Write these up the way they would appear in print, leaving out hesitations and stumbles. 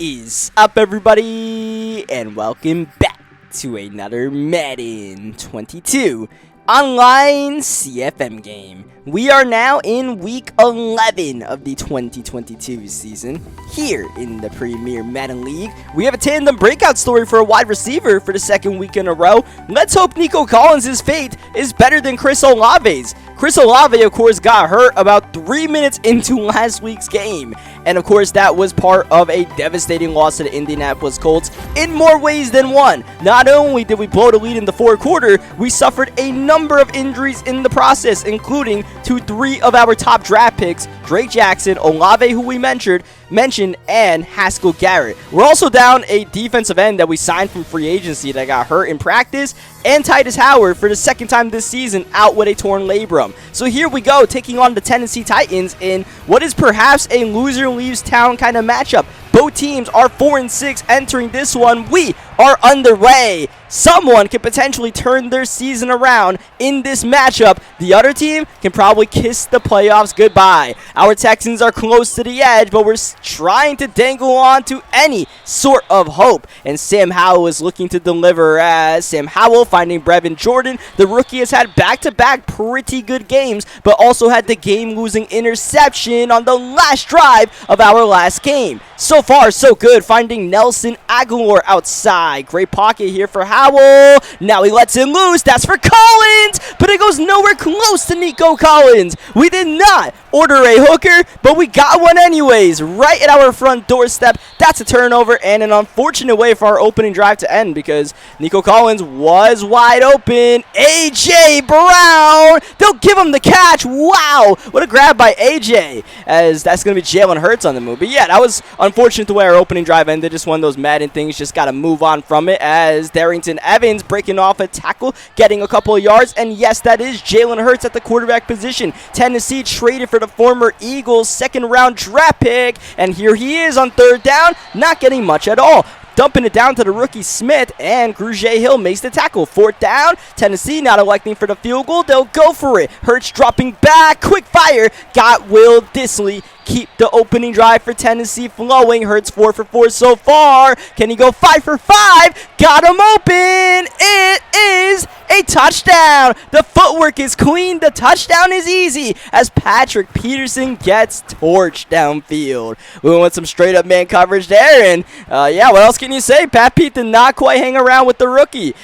is up, everybody, and welcome back to another Madden 22 online CFM game. We are now in week 11 of the 2022 season. Here in the Premier Madden League, we have a tandem breakout story for a wide receiver for the second week in a row. Let's hope Nico Collins' fate is better than Chris Olave's. Chris Olave, of course, got hurt about 3 minutes into last week's game. And, of course, that was part of a devastating loss to the Indianapolis Colts in more ways than one. Not only did we blow the lead in the fourth quarter, we suffered a number of injuries in the process, including to 3 of our top draft picks, Drake Jackson, Olave, who we mentioned, and Haskell Garrett. We're also down a defensive end that we signed from free agency that got hurt in practice, and Titus Howard for the second time this season out with a torn labrum. So here we go, taking on the Tennessee Titans in what is perhaps a loser leaves town kind of matchup. Both teams are 4-6 entering this one. We are underway. Someone can potentially turn their season around in this matchup. The other team can probably kiss the playoffs goodbye. Our Texans are close to the edge, but we're trying to dangle on to any sort of hope. And Sam Howell is looking to deliver as Sam Howell finding Brevin Jordan. The rookie has had back-to-back pretty good games, but also had the game-losing interception on the last drive of our last game. So far, so good, finding Nelson Aguilar outside. Great pocket here for Howell. Now he lets it loose. That's for Collins, but it goes nowhere close to Nico Collins. We did not order a hooker, but we got one anyways, right at our front doorstep. That's a turnover and an unfortunate way for our opening drive to end because Nico Collins was wide open. A.J. Brown, they'll give him the catch. Wow, what a grab by A.J., as that's going to be Jalen Hurts on the move. But yeah, that was unfortunate the way our opening drive ended. Just one of those Madden things, just got to move on from it, as Darrington Evans breaking off a tackle, getting a couple of yards, and yes, that is Jalen Hurts at the quarterback position. Tennessee traded for the former Eagles second-round draft pick, and here he is on third down, not getting much at all. Dumping it down to the rookie Smith, and Grugier Hill makes the tackle. Fourth down, Tennessee not electing for the field goal. They'll go for it. Hurts dropping back. Quick fire. Got Will Dissly. Keep the opening drive for Tennessee flowing. Hurts 4 for 4 so far. Can he go 5 for 5? Got him open. It is a touchdown. The footwork is clean. The touchdown is easy as Patrick Peterson gets torched downfield. We went with some straight up man coverage there. And yeah, what else can you say? Pat Pete did not quite hang around with the rookie.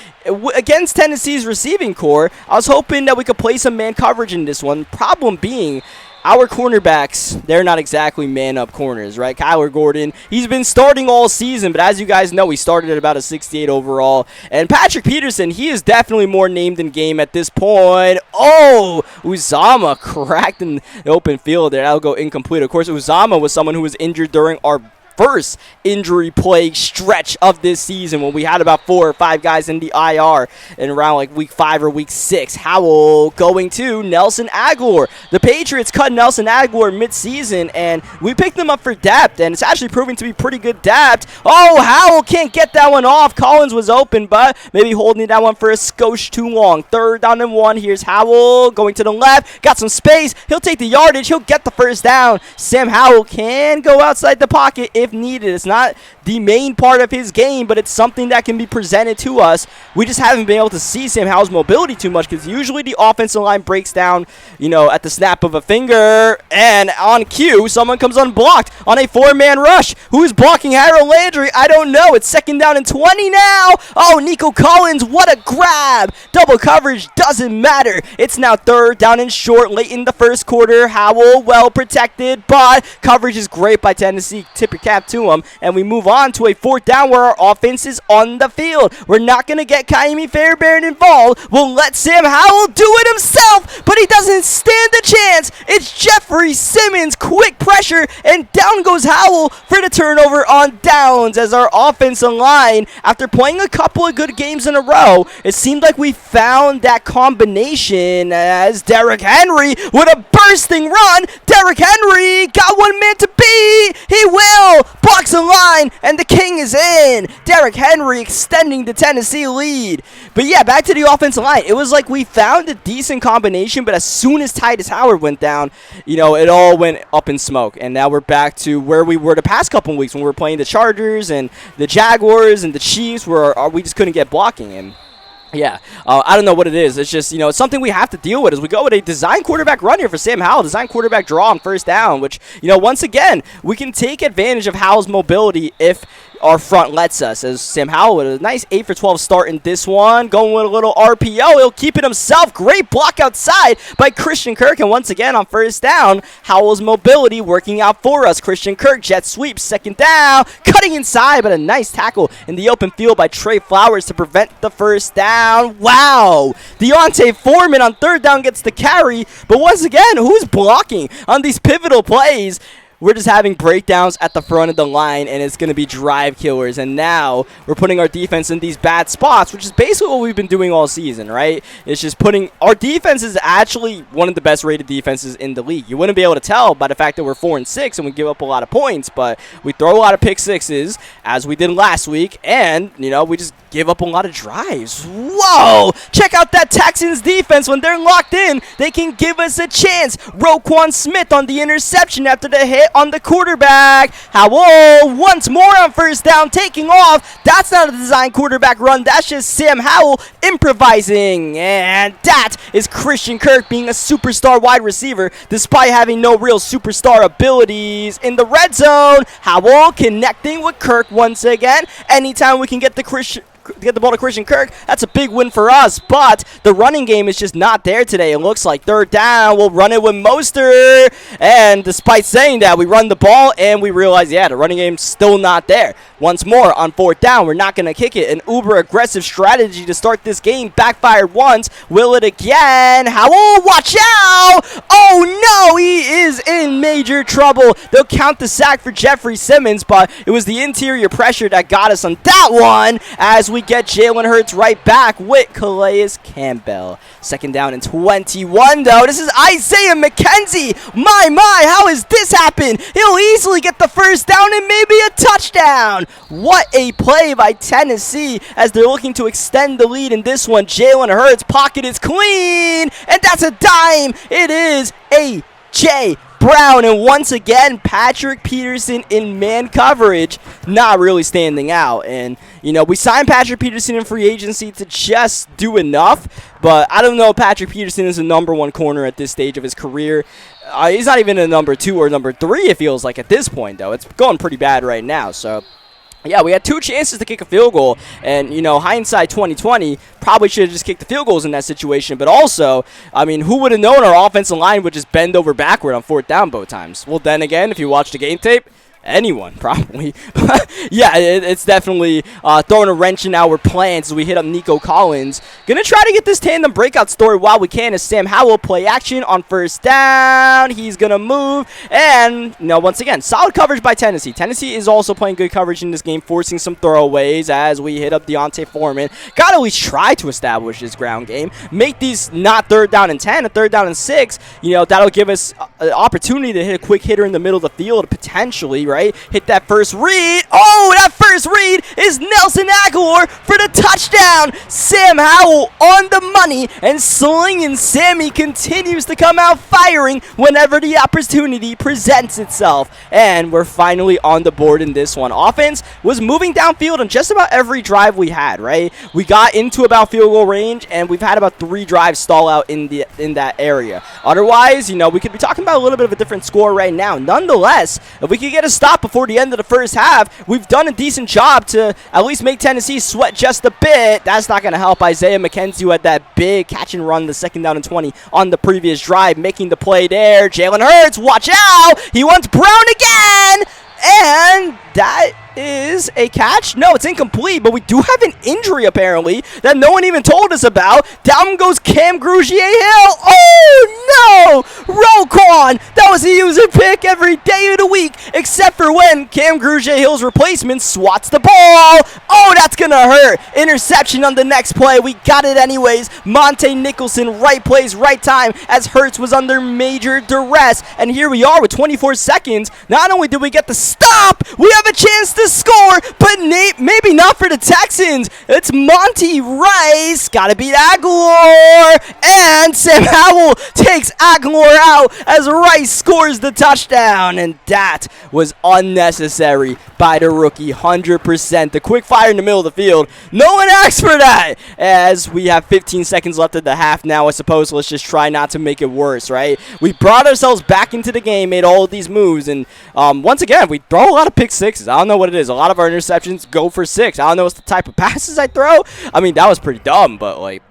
Against Tennessee's receiving core, I was hoping that we could play some man coverage in this one. Problem being, our cornerbacks, they're not exactly man-up corners, right? Kyler Gordon, he's been starting all season, but as you guys know, he started at about a 68 overall. And Patrick Peterson, he is definitely more named in game at this point. Oh, Uzama cracked in the open field there. That'll go incomplete. Of course, Uzama was someone who was injured during our first injury plague stretch of this season when we had about 4 or 5 guys in the IR in around like week 5 or week 6. Howell going to Nelson Aguilar. The Patriots cut Nelson Aguilar mid-season, and we picked him up for depth, and it's actually proving to be pretty good depth. Oh, Howell can't get that one off. Collins was open, but maybe holding that one for a skosh too long. Third down and 1. Here's Howell going to the left. Got some space. He'll take the yardage. He'll get the first down. Sam Howell can go outside the pocket if needed. It's not the main part of his game, but it's something that can be presented to us. We just haven't been able to see Sam Howell's mobility too much because usually the offensive line breaks down, you know, at the snap of a finger, and on cue, someone comes unblocked on a 4-man rush. Who's blocking Harold Landry? I don't know. It's second down and 20 now. Oh, Nico Collins, what a grab. Double coverage doesn't matter. It's now third down and short late in the first quarter. Howell well protected, but coverage is great by Tennessee. Tip your cap to him, and we move on to a fourth down where our offense is on the field. We're not going to get Kaimi Fairbairn involved. We'll let Sam Howell do it himself, but he doesn't stand a chance. It's Jeffrey Simmons, quick pressure, and down goes Howell for the turnover on downs as our offensive line, after playing a couple of good games in a row, it seemed like we found that combination as Derrick Henry with a bursting run Derrick Henry got one man to beat. He will. Blocks the line, and the king is in. Derrick Henry extending the Tennessee lead. But yeah, back to the offensive line. It was like we found a decent combination, but as soon as Titus Howard went down, you know, it all went up in smoke. And now we're back to where we were the past couple weeks when we were playing the Chargers and the Jaguars and the Chiefs, where we just couldn't get blocking in. Yeah, I don't know what it is. It's just, you know, it's something we have to deal with as we go with a design quarterback run here for Sam Howell. Design quarterback draw on first down, which, you know, once again, we can take advantage of Howell's mobility if our front lets us, as Sam Howell with a nice 8 for 12 start in this one, going with a little RPO. He'll keep it himself. Great block outside by Christian Kirk, and once again on first down, Howell's mobility working out for us. Christian Kirk jet sweep, second down, cutting inside, but a nice tackle in the open field by Trey Flowers to prevent the first down. Wow, Deontay Foreman on third down gets the carry, but once again, who's blocking on these pivotal plays? We're just having breakdowns at the front of the line, and it's going to be drive killers. And now we're putting our defense in these bad spots, which is basically what we've been doing all season, right? It's just putting our defense is actually one of the best rated defenses in the league. You wouldn't be able to tell by the fact that we're 4-6 and we give up a lot of points, but we throw a lot of pick sixes, as we did last week, and, you know, we just give up a lot of drives. Whoa! Check out that Texans defense. When they're locked in, they can give us a chance. Roquan Smith on the interception after the hit on the quarterback. Howell once more on first down, taking off. That's not a design quarterback run. That's just Sam Howell improvising. And that is Christian Kirk being a superstar wide receiver despite having no real superstar abilities. In the red zone, Howell connecting with Kirk once again. Anytime we can get the ball to Christian Kirk, that's a big win for us, but the running game is just not there today. It looks like third down, we'll run it with Mostert, and despite saying that, we run the ball, and we realize, yeah, the running game's still not there. Once more, on fourth down, we're not going to kick it. An uber-aggressive strategy to start this game, backfired once, will it again? Howell, watch out! Oh no, he is in major trouble. They'll count the sack for Jeffrey Simmons, but it was the interior pressure that got us on that one, as we get Jalen Hurts right back with Calais Campbell. Second down and 21, though. This is Isaiah McKenzie. My, how has this happened? He'll easily get the first down and maybe a touchdown. What a play by Tennessee as they're looking to extend the lead in this one. Jalen Hurts' pocket is clean, and that's a dime. It is A.J. Brown, and once again, Patrick Peterson in man coverage, not really standing out. And, you know, we signed Patrick Peterson in free agency to just do enough, but I don't know if Patrick Peterson is a number one corner at this stage of his career. He's not even a number 2 or number 3, it feels like, at this point, though. It's going pretty bad right now, so yeah, we had 2 chances to kick a field goal, and, you know, hindsight 2020, probably should have just kicked the field goals in that situation, but also, I mean, who would have known our offensive line would just bend over backward on fourth down both times? Well, then again, if you watch the game tape, anyone, probably. Yeah, it's definitely throwing a wrench in our plans as we hit up Nico Collins. Gonna try to get this tandem breakout story while we can as Sam Howell play action on first down. He's gonna move, and, you know, once again, solid coverage by Tennessee. Tennessee is also playing good coverage in this game, forcing some throwaways as we hit up Deontay Foreman. Gotta at least try to establish this ground game. Make these not third down and 10, a third down and 6. You know, that'll give us an opportunity to hit a quick hitter in the middle of the field, potentially, right? Hit that first read. Oh, that first read is Nelson Aguilar for the touchdown. Sam Howell on the money, and Slingin' Sammy continues to come out firing whenever the opportunity presents itself. And we're finally on the board in this one. Offense was moving downfield on just about every drive we had, right? We got into about field goal range, and we've had about 3 drives stall out in that area. Otherwise, you know, we could be talking about a little bit of a different score right now. Nonetheless, if we could get a stop before the end of the first half, we've done a decent job to at least make Tennessee sweat just a bit. That's not going to help Isaiah McKenzie, who had that big catch and run, the second down and 20 on the previous drive, making the play there. Jalen Hurts, watch out! He wants Brown again! And that is a catch. No, it's incomplete, but we do have an injury apparently that no one even told us about. Down goes Cam Grugier-Hill. Oh no! Roquan! That was a user pick every day of the week, except for when Cam Grugier-Hill's replacement swats the ball. Oh, that's gonna hurt. Interception on the next play. We got it anyways. Monte Nicholson, right place, right time, as Hurts was under major duress. And here we are with 24 seconds. Not only did we get the stop, we have a chance to score, but maybe not for the Texans. It's Monty Rice. Gotta beat Aguilar. And Sam Howell takes Aguilar out as Rice scores the touchdown. And that was unnecessary by the rookie, 100%. The quick fire in the middle of the field. No one asked for that. As we have 15 seconds left of the half now, I suppose let's just try not to make it worse, right? We brought ourselves back into the game, made all of these moves, and once again, we throw a lot of pick sixes. I don't know what it is. A lot of our interceptions go for 6. I don't know what's the type of passes I throw. I mean, that was pretty dumb, but like,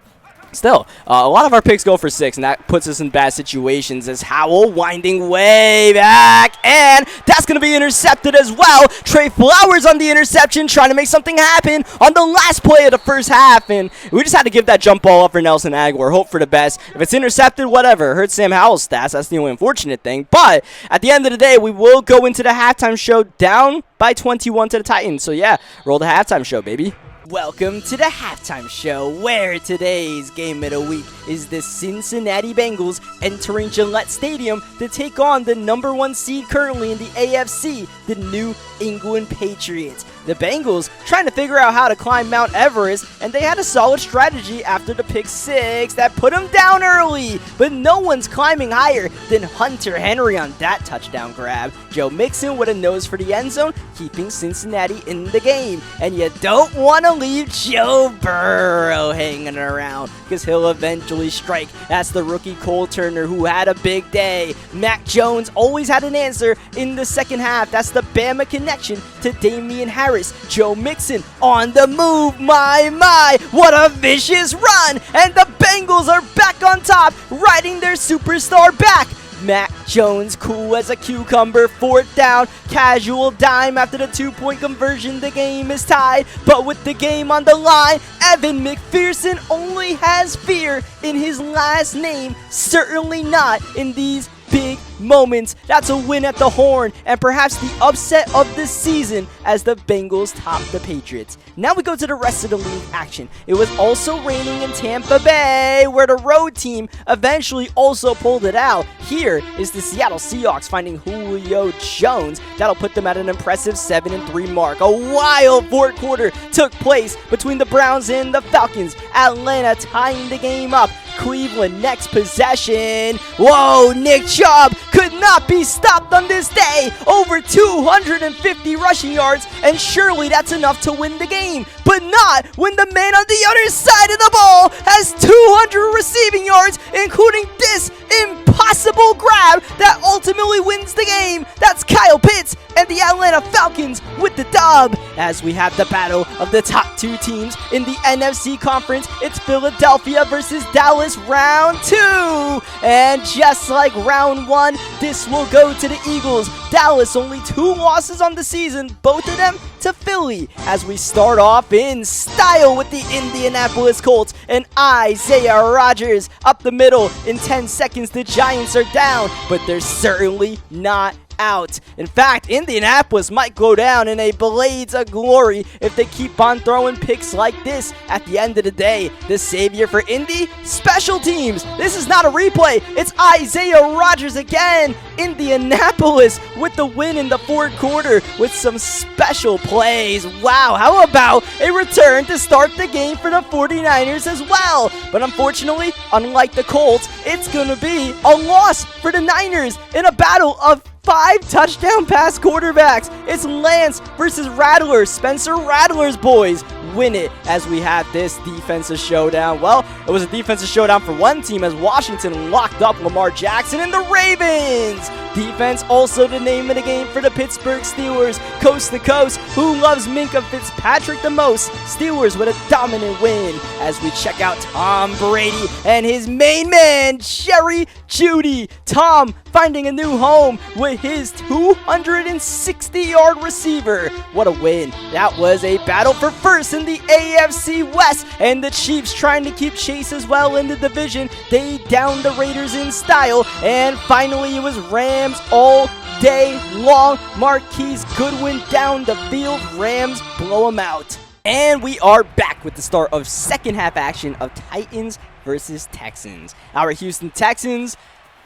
still, a lot of our picks go for 6, and that puts us in bad situations as Howell winding way back, and that's going to be intercepted as well. Trey Flowers on the interception, trying to make something happen on the last play of the first half, and we just had to give that jump ball up for Nelson Aguilar. Hope for the best. If it's intercepted, whatever. It hurts Sam Howell's stats. That's the only unfortunate thing, but at the end of the day, we will go into the halftime show down by 21 to the Titans. So yeah, roll the halftime show, baby. Welcome to the halftime show, where today's game of the week is the Cincinnati Bengals entering Gillette Stadium to take on the #1 seed currently in the AFC, the New England Patriots. The Bengals trying to figure out how to climb Mount Everest, and they had a solid strategy after the pick 6 that put them down early, but no one's climbing higher than Hunter Henry on that touchdown grab. Joe Mixon with a nose for the end zone, keeping Cincinnati in the game, and you don't want to leave Joe Burrow hanging around, because he'll eventually strike. That's the rookie Cole Turner, who had a big day. Mac Jones always had an answer in the second half. That's the Bama connection to Damian Harris. Joe Mixon on the move. My, what a vicious run. And the Bengals are back on top, riding their superstar back. Mac Jones, cool as a cucumber, 4th down, casual dime after the 2-point conversion. The game is tied, but with the game on the line, Evan McPherson only has fear in his last name, certainly not in these big moments. That's a win at the Horn, and perhaps the upset of the season as the Bengals top the Patriots. Now we go to the rest of the league action. It was also raining in Tampa Bay, where the road team eventually also pulled it out. Here is the Seattle Seahawks finding Julio Jones. That'll put them at an impressive 7-3 mark. A wild fourth quarter took place between the Browns and the Falcons. Atlanta tying the game up. Cleveland next possession. Whoa, Nick Chubb could not be stopped on this day. Over 250 rushing yards, and surely that's enough to win the game. But not when the man on the other side of the ball has 200 receiving yards, including this impossible grab that ultimately wins the game. That's Kyle Pitts and the Atlanta Falcons with the dub. As we have the battle of the top 2 teams in the NFC conference, it's Philadelphia versus Dallas round 2. And just like round 1, this will go to the Eagles. Dallas only 2 losses on the season, both of them to Philly. As we start off in style with the Indianapolis Colts and Isaiah Rodgers up the middle. In 10 seconds, the Giants are down, but they're certainly not out. In fact, Indianapolis might go down in a blaze of glory if they keep on throwing picks like this. At the end of the day, the savior for Indy, special teams. This is not a replay. It's Isaiah Rodgers again. Indianapolis with the win in the fourth quarter with some special plays. Wow, how about a return to start the game for the 49ers as well? But unfortunately, unlike the Colts, it's going to be a loss for the Niners in a battle of 5 touchdown pass quarterbacks. It's Lance versus Rattler. Spencer Rattler's boys win it as we have this defensive showdown. Well, it was a defensive showdown for one team as Washington locked up Lamar Jackson and the Ravens. Defense also the name of the game for the Pittsburgh Steelers. Coast to coast, who loves Minkah Fitzpatrick the most? Steelers with a dominant win as we check out Tom Brady and his main man, Jerry Jeudy. Tom finding a new home with to his 260-yard receiver. What a win. That was a battle for first in the AFC West, and the Chiefs trying to keep Chase as well in the division. They downed the Raiders in style, and finally it was Rams all day long. Marquise Goodwin down the field. Rams blow him out. And we are back with the start of second half action of Titans versus Texans. Our Houston Texans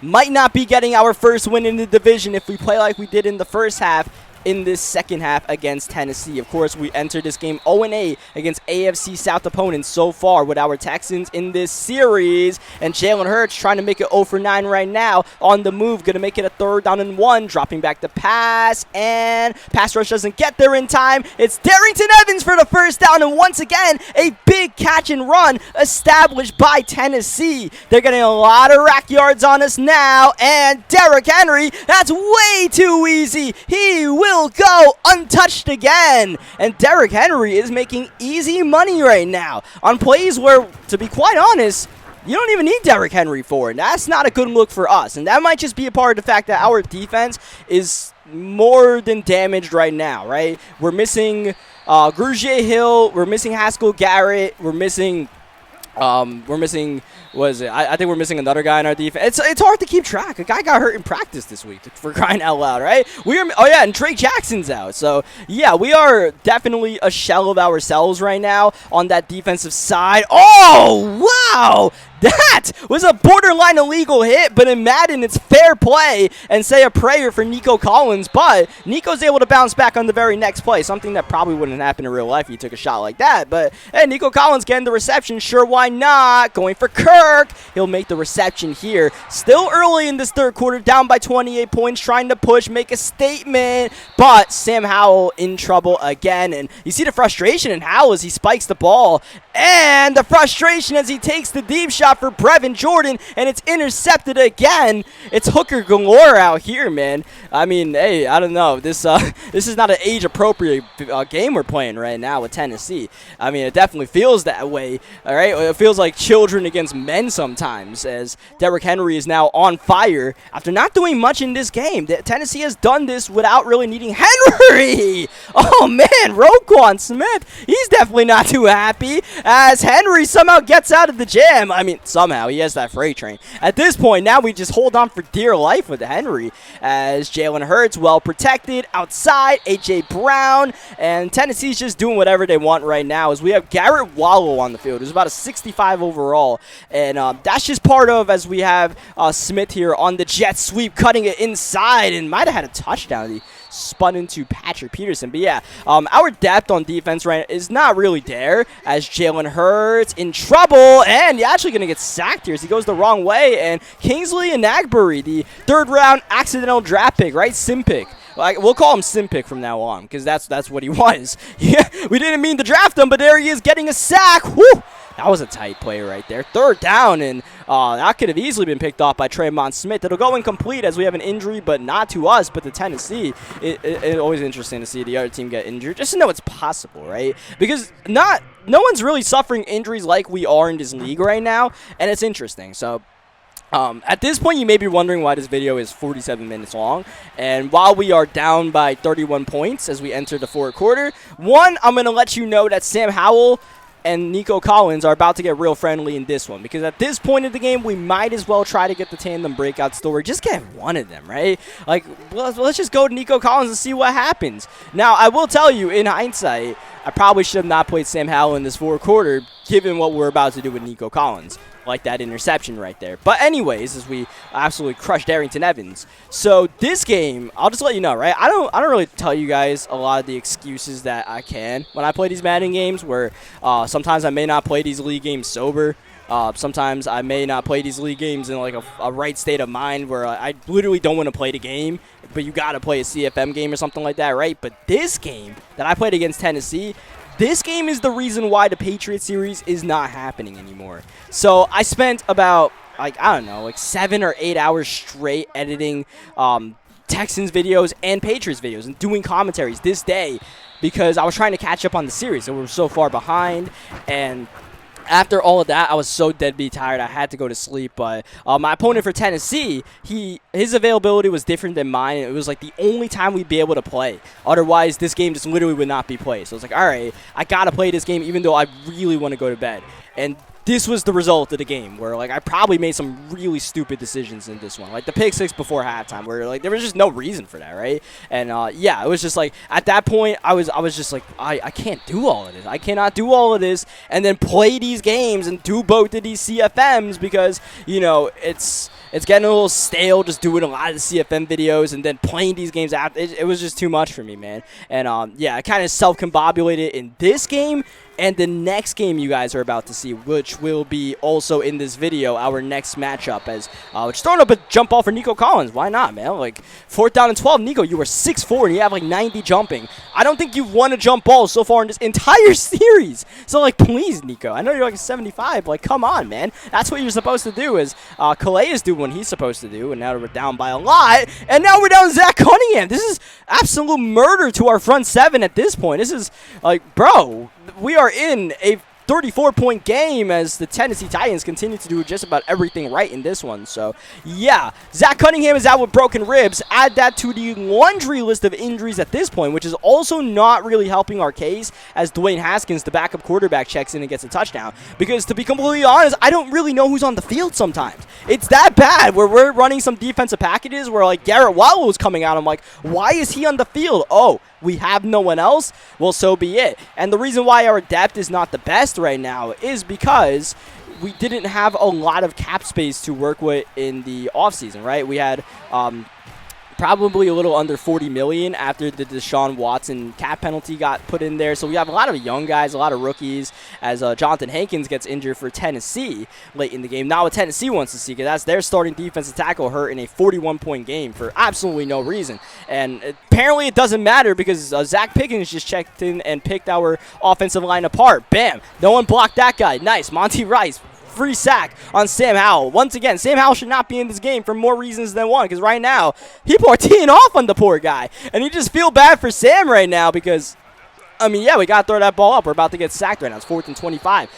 might not be getting our first win in the division if we play like we did in the first half in this second half against Tennessee. Of course, we entered this game 0-8 against AFC South opponents so far with our Texans in this series. And Jalen Hurts trying to make it 0-for-9 right now on the move. Going to make it a 3rd down and 1. Dropping back the pass. And pass rush doesn't get there in time. It's Darrington Evans for the 1st down. And once again, a big catch and run established by Tennessee. They're getting a lot of rack yards on us now. And Derrick Henry, that's way too easy. He will go untouched again. And Derrick Henry is making easy money right now on plays where, to be quite honest, you don't even need Derrick Henry for it. That's not a good look for us. And that might just be a part of the fact that our defense is more than damaged right now, right? We're missing Grugier Hill. We're missing Haskell Garrett. We're missing what is it? I think we're missing another guy in our defense. It's hard to keep track. A guy got hurt in practice this week, for crying out loud, right? And Trey Jackson's out. So, yeah, we are definitely a shell of ourselves right now on that defensive side. Oh, wow! That was a borderline illegal hit, but in Madden, it's fair play and say a prayer for Nico Collins. But Nico's able to bounce back on the very next play, something that probably wouldn't happen in real life if he took a shot like that. But, hey, Nico Collins getting the reception. Sure, why not? Going for Kirk. He'll make the reception here. Still early in this third quarter, down by 28 points, trying to push, make a statement. But Sam Howell in trouble again. And you see the frustration in Howell as he spikes the ball. And the frustration as he takes the deep shot for Brevin Jordan, and it's intercepted again. It's hooker galore out here, man. I mean, hey, I don't know. This is not an age-appropriate game we're playing right now with Tennessee. I mean, it definitely feels that way, all right? It feels like children against men sometimes, as Derrick Henry is now on fire after not doing much in this game. Tennessee has done this without really needing Henry. Oh, man, Roquan Smith, he's definitely not too happy as Henry somehow gets out of the jam. I mean, somehow he has that freight train. At this point, now we just hold on for dear life with Henry as Jalen Hurts well protected outside, A.J. Brown, and Tennessee's just doing whatever they want right now as we have Garrett Wallow on the field. Who's about a 65 overall, and that's just part of as we have Smith here on the jet sweep, cutting it inside, and might have had a touchdown. He spun into Patrick Peterson. But yeah, our depth on defense right now is not really there as Jalen Hurts in trouble, and you're actually going to get sacked here as he goes the wrong way. And Kingsley Enagbare, the 3rd round accidental draft pick, right? Sim pick. We'll call him Sim pick from now on because that's what he was. Yeah, we didn't mean to draft him, but there he is getting a sack. Whew! That was a tight play right there. 3rd down, and that could have easily been picked off by Tremont Smith. It'll go incomplete as we have an injury, but not to us, but to Tennessee. It's always interesting to see the other team get injured, just to know it's possible, right? Because no one's really suffering injuries like we are in this league right now, and it's interesting. So at this point, you may be wondering why this video is 47 minutes long. And while we are down by 31 points as we enter the 4th quarter, I'm going to let you know that Sam Howell and Nico Collins are about to get real friendly in this one, because at this point in the game, we might as well try to get the tandem breakout story. Just get one of them, right? Like, let's just go to Nico Collins and see what happens. Now, I will tell you, in hindsight, I probably should have not played Sam Howell in this 4th quarter, given what we're about to do with Nico Collins. Like that interception right there. But anyways, as we absolutely crushed Darrington Evans. So this game, I'll just let you know, right? I don't really tell you guys a lot of the excuses that I can when I play these Madden games, where sometimes I may not play these league games sober. Sometimes I may not play these league games in like a right state of mind where I literally don't want to play the game, but you got to play a CFM game or something like that, right? But this game that I played against Tennessee, this game is the reason why the Patriot series is not happening anymore. So I spent about, I don't know, 7 or 8 hours straight editing Texans videos and Patriots videos and doing commentaries this day because I was trying to catch up on the series. So we were so far behind, and after all of that, I was so deadbeat tired. I had to go to sleep. But my opponent for Tennessee, his availability was different than mine. It was like the only time we'd be able to play. Otherwise, this game just literally would not be played. So I was like, all right, I got to play this game even though I really want to go to bed. And this was the result of the game where, like, I probably made some really stupid decisions in this one. Like the pick six before halftime where, like, there was just no reason for that, right? And, yeah, it was just like at that point I was just like, I can't do all of this. I cannot do all of this and then play these games and do both of these CFMs because, you know, it's getting a little stale just doing a lot of the CFM videos and then playing these games after. It was just too much for me, man. And, yeah, I kind of self-combobulated in this game. And the next game you guys are about to see, which will be also in this video, our next matchup, as just throwing up a jump ball for Nico Collins. Why not, man? Like, 4th down and 12. Nico, you were 6'4", and you have, like, 90 jumping. I don't think you've won a jump ball so far in this entire series. So, like, please, Nico. I know you're, like, a 75, but, like, come on, man. That's what you're supposed to do, is Calais is doing what he's supposed to do, and now we're down by a lot. And now we're down Zach Cunningham. This is absolute murder to our front seven at this point. This is, like, bro, we are in a 34-point game as the Tennessee Titans continue to do just about everything right in this one. So, yeah, Zach Cunningham is out with broken ribs. Add that to the laundry list of injuries at this point, which is also not really helping our case as Dwayne Haskins, the backup quarterback, checks in and gets a touchdown. Because, to be completely honest, I don't really know who's on the field sometimes. It's that bad where we're running some defensive packages where, like, Garrett Waddle was coming out. I'm like, why is he on the field? Oh, we have no one else? Well, so be it. And the reason why our depth is not the best right now is because we didn't have a lot of cap space to work with in the offseason, right? We had probably a little under $40 million after the Deshaun Watson cap penalty got put in there. So we have a lot of young guys, a lot of rookies, as Jonathan Hankins gets injured for Tennessee late in the game. Not what Tennessee wants to see, because that's their starting defensive tackle hurt in a 41-point game for absolutely no reason. And apparently it doesn't matter because Zach Pickens just checked in and picked our offensive line apart. Bam! No one blocked that guy. Nice. Monty Rice. Free sack on Sam Howell. Once again, Sam Howell should not be in this game for more reasons than one, because right now, people are teeing off on the poor guy. And you just feel bad for Sam right now because, I mean, yeah, we got to throw that ball up. We're about to get sacked right now. It's 4th and 25.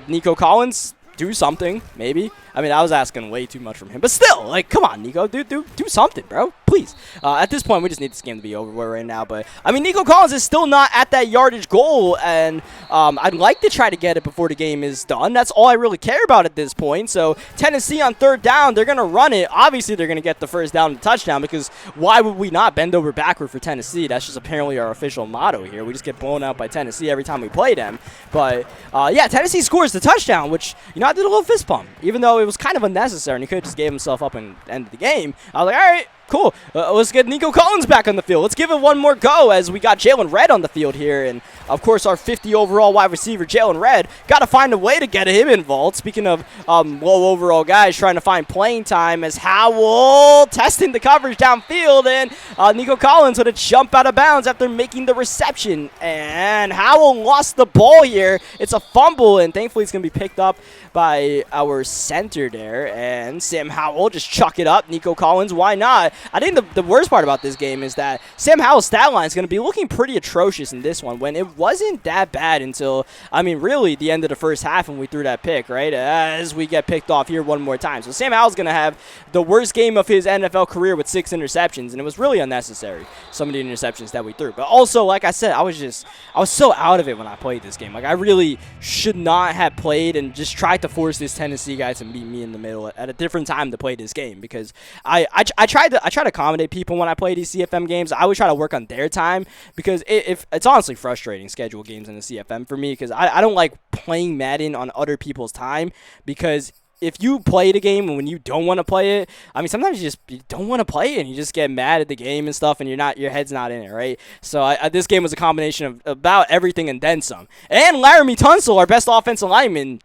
Nico Collins, do something, maybe. I mean, I was asking way too much from him. But still, like, come on, Nico. Do something, bro. Please. At this point, we just need this game to be over right now. But, I mean, Nico Collins is still not at that yardage goal. And I'd like to try to get it before the game is done. That's all I really care about at this point. So, Tennessee on 3rd down, they're going to run it. Obviously, they're going to get the 1st down and touchdown because why would we not bend over backward for Tennessee? That's just apparently our official motto here. We just get blown out by Tennessee every time we play them. But, yeah, Tennessee scores the touchdown, which, you know, I did a little fist pump. Even though it was kind of unnecessary and he could have just gave himself up and ended the game. I was like, all right, cool. Let's get Nico Collins back on the field. Let's give it one more go as we got Jalen Redd on the field here. And, of course, our 50 overall wide receiver, Jalen Redd, got to find a way to get him involved. Speaking of low overall guys trying to find playing time, as Howell testing the coverage downfield. And Nico Collins with a jump out of bounds after making the reception. And Howell lost the ball here. It's a fumble, and thankfully it's going to be picked up by our center there. And Sam Howell just chuck it up. Nico Collins, why not? I think the worst part about this game is that Sam Howell's stat line is going to be looking pretty atrocious in this one when it wasn't that bad until, I mean, really the end of the first half when we threw that pick, right? As we get picked off here one more time. So Sam Howell's going to have the worst game of his NFL career with 6 interceptions, and it was really unnecessary, some of the interceptions that we threw. But also, like I said, I was so out of it when I played this game. Like, I really should not have played and just tried to force this Tennessee guy to meet me in the middle at a different time to play this game, because I try to accommodate people when I play these CFM games. I always try to work on their time because it's honestly frustrating schedule games in the CFM for me, because I don't like playing Madden on other people's time, because if you play the game and when you don't want to play it, I mean, sometimes you don't want to play it and you just get mad at the game and stuff and your head's not in it, right? So this game was a combination of about everything and then some. And Laramie Tunsil, our best offensive lineman,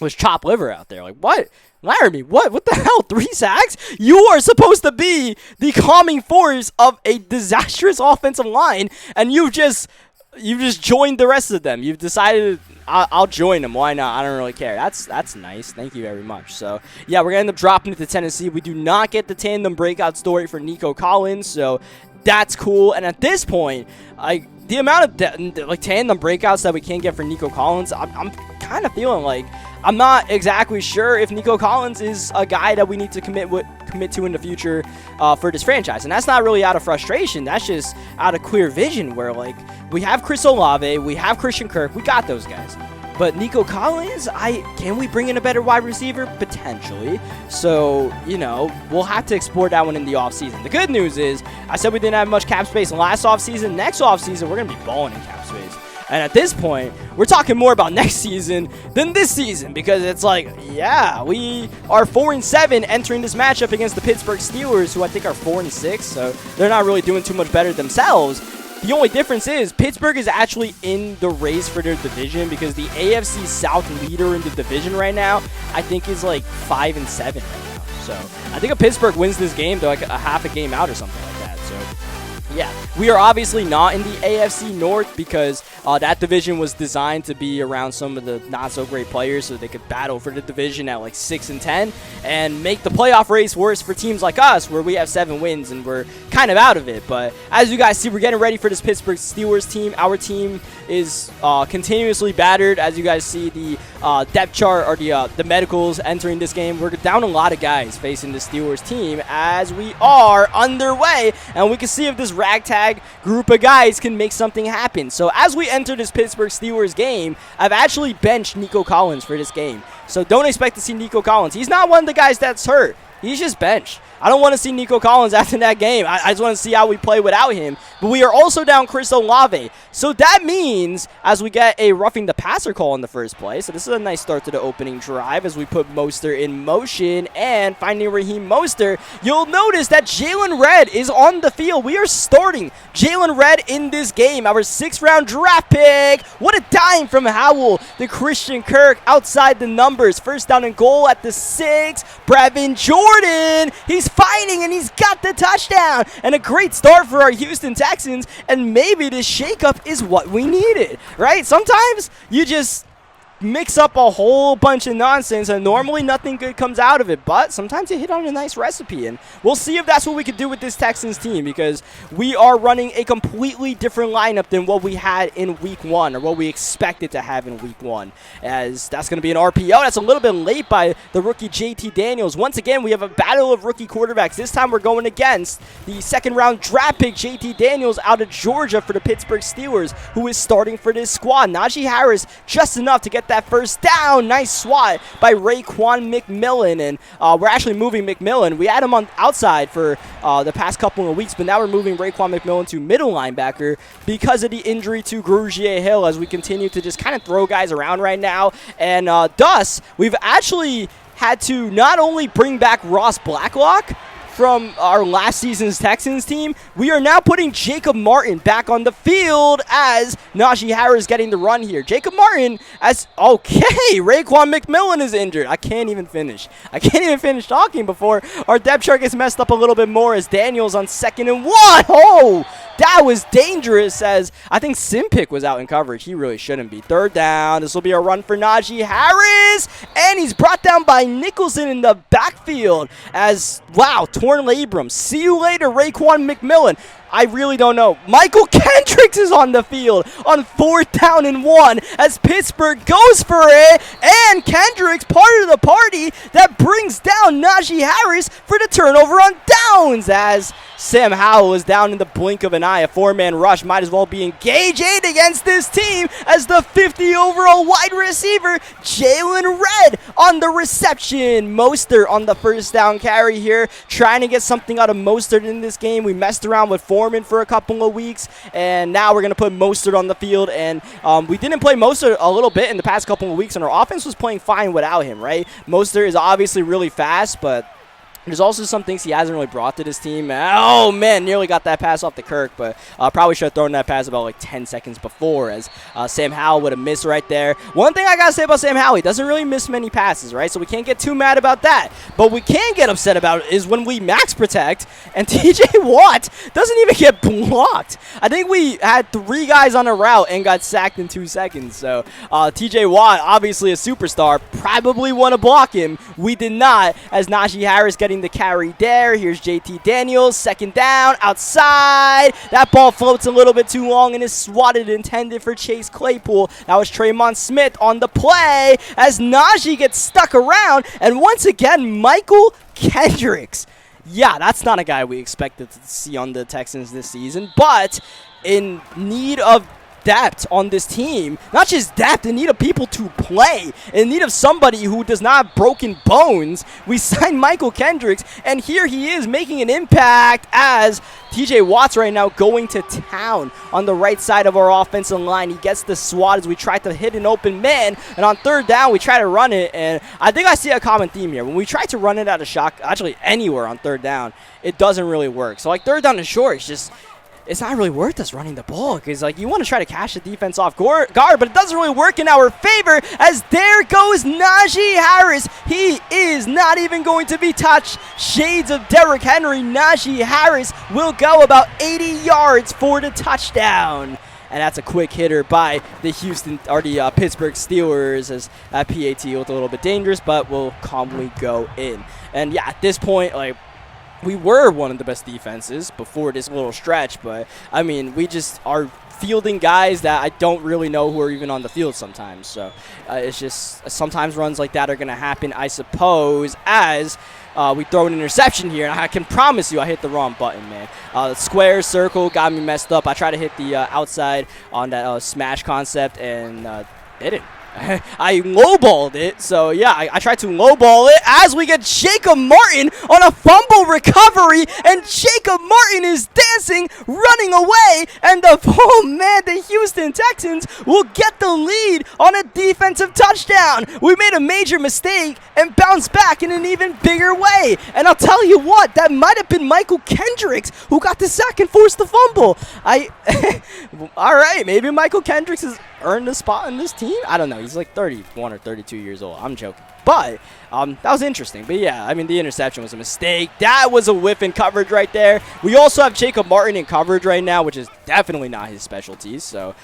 was chopped liver out there. Like, what? Laramie, what the hell? 3 sacks? You are supposed to be the calming force of a disastrous offensive line, and you've just joined the rest of them. You've decided I'll join them. Why not? I don't really care. That's nice. Thank you very much. So, yeah, we're going to end up dropping it to Tennessee. We do not get the tandem breakout story for Nico Collins, so that's cool. And at this point, the amount of tandem breakouts that we can't get for Nico Collins, I'm kind kind of feeling like I'm not exactly sure if Nico Collins is a guy that we need to commit to in the future for this franchise. And that's not really out of frustration. That's just out of clear vision where, like, we have Chris Olave, we have Christian Kirk, we got those guys. But Nico Collins, can we bring in a better wide receiver? Potentially. So, you know, we'll have to explore that one in the offseason. The good news is, I said we didn't have much cap space last offseason. Next offseason, we're going to be balling in cap space. And at this point, we're talking more about next season than this season because it's like, yeah, we are 4-7 entering this matchup against the Pittsburgh Steelers, who I think are 4-6, so they're not really doing too much better themselves. The only difference is Pittsburgh is actually in the race for their division because the AFC South leader in the division right now, I think, is like 5-7 right now. So I think if Pittsburgh wins this game, they're like a half a game out or something like that. So yeah, we are obviously not in the AFC North because that division was designed to be around some of the not-so-great players so they could battle for the division at like 6-10 and make the playoff race worse for teams like us where we have 7 wins and we're kind of out of it. But as you guys see, we're getting ready for this Pittsburgh Steelers team. Our team is continuously battered. As you guys see, the depth chart or the medicals entering this game, we're down a lot of guys facing the Steelers team as we are underway, and we can see if this ragtag group of guys can make something happen. So as we enter this Pittsburgh Steelers game, I've actually benched Nico Collins for this game. So don't expect to see Nico Collins. He's not one of the guys that's hurt. He's just benched. I don't want to see Nico Collins after that game. I just want to see how we play without him. But we are also down Chris Olave. So that means as we get a roughing the passer call in the first play. So this is a nice start to the opening drive as we put Mostert in motion and finding Raheem Mostert. You'll notice that Jalen Redd is on the field. We are starting Jalen Redd in this game. Our 6th-round draft pick. What a dime from Howell. The Christian Kirk outside the numbers. First down and goal at the 6. Brevin Jordan. He's fighting and he's got the touchdown. And a great start for our Houston Texans. And maybe this shakeup is what we needed, right? Sometimes you just mix up a whole bunch of nonsense and normally nothing good comes out of it, but sometimes you hit on a nice recipe, and we'll see if that's what we could do with this Texans team because we are running a completely different lineup than what we had in week 1 or what we expected to have in week 1, as that's going to be an RPO. That's a little bit late by the rookie JT Daniels. Once again, we have a battle of rookie quarterbacks. This time we're going against the 2nd-round draft pick JT Daniels out of Georgia for the Pittsburgh Steelers, who is starting for this squad. Najee Harris just enough to get that first down. Nice swat by Raekwon McMillan, and we're actually moving McMillan. We had him on outside for the past couple of weeks, but now we're moving Raekwon McMillan to middle linebacker because of the injury to Grugier Hill as we continue to just kind of throw guys around right now. And thus, we've actually had to not only bring back Ross Blacklock from our last season's Texans team, we are now putting Jacob Martin back on the field as Najee Harris getting the run here. Jacob Martin Raekwon McMillan is injured. I can't even finish talking before our depth chart gets messed up a little bit more as Daniels on 2nd and 1. Oh, that was dangerous as I think Simpic was out in coverage. He really shouldn't be. 3rd down. This will be a run for Najee Harris, and he's brought down by Nicholson in the backfield as, wow, torn labrum. See you later, Raekwon McMillan. I really don't know. Michael Kendricks is on the field on 4th down and 1 as Pittsburgh goes for it. And Kendricks, part of the party that brings down Najee Harris for the turnover on downs as Sam Howell is down in the blink of an eye. A 4-man rush might as well be engaged against this team as the 50 overall wide receiver, Jalen Redd, on the reception. Mostert on the first down carry here, trying to get something out of Mostert in this game. We messed around with Foreman for a couple of weeks, and now we're going to put Mostert on the field. And we didn't play Mostert a little bit in the past couple of weeks, and our offense was playing fine without him, right? Mostert is obviously really fast, but there's also some things he hasn't really brought to this team. Oh, man, nearly got that pass off to Kirk, but probably should have thrown that pass about like 10 seconds before as Sam Howell would have missed right there. One thing I got to say about Sam Howell, he doesn't really miss many passes, right? So we can't get too mad about that. But we can get upset about is when we max protect and TJ Watt doesn't even get blocked. I think we had 3 guys on a route and got sacked in 2 seconds. So TJ Watt, obviously a superstar, probably want to block him. We did not, as Najee Harris getting getting the carry there. Here's JT Daniels, second down, outside. That ball floats a little bit too long and is swatted, intended for Chase Claypool. That was Tremont Smith on the play as Najee gets stuck around. And once again, Michael Kendricks. Yeah, that's not a guy we expected to see on the Texans this season, but in need of depth on this team. Not just depth, in need of people to play, in need of somebody who does not have broken bones. We signed Michael Kendricks, and here he is making an impact as TJ Watt's right now going to town on the right side of our offensive line. He gets the swat as we try to hit an open man, and on third down, we try to run it, and I think I see a common theme here. When we try to run it out of shot, actually anywhere on third down, it doesn't really work. So like third down and short, it's not really worth us running the ball because, like, you want to try to catch the defense off guard, but it doesn't really work in our favor as there goes Najee Harris. He is not even going to be touched. Shades of Derrick Henry. Najee Harris will go about 80 yards for the touchdown. And that's a quick hitter by the Pittsburgh Steelers as that PAT looked a little bit dangerous, but will calmly go in. And, yeah, at this point, like, we were one of the best defenses before this little stretch, but, I mean, we just are fielding guys that I don't really know who are even on the field sometimes. So it's just sometimes runs like that are going to happen, I suppose, as we throw an interception here. And I can promise you I hit the wrong button, man. The square circle got me messed up. I tried to hit the outside on that smash concept and didn't. I lowballed it, so yeah, I tried to lowball it as we get Jacob Martin on a fumble recovery, and Jacob Martin is dancing, running away, and the Houston Texans will get the lead on a defensive touchdown. We made a major mistake and bounced back in an even bigger way, and I'll tell you what, that might have been Michael Kendricks who got the sack and forced the fumble. All right, maybe Michael Kendricks has earned a spot in this team. I don't know. He's like 31 or 32 years old. I'm joking. But that was interesting. But yeah, I mean, the interception was a mistake. That was a whiff in coverage right there. We also have Jacob Martin in coverage right now, which is definitely not his specialties. So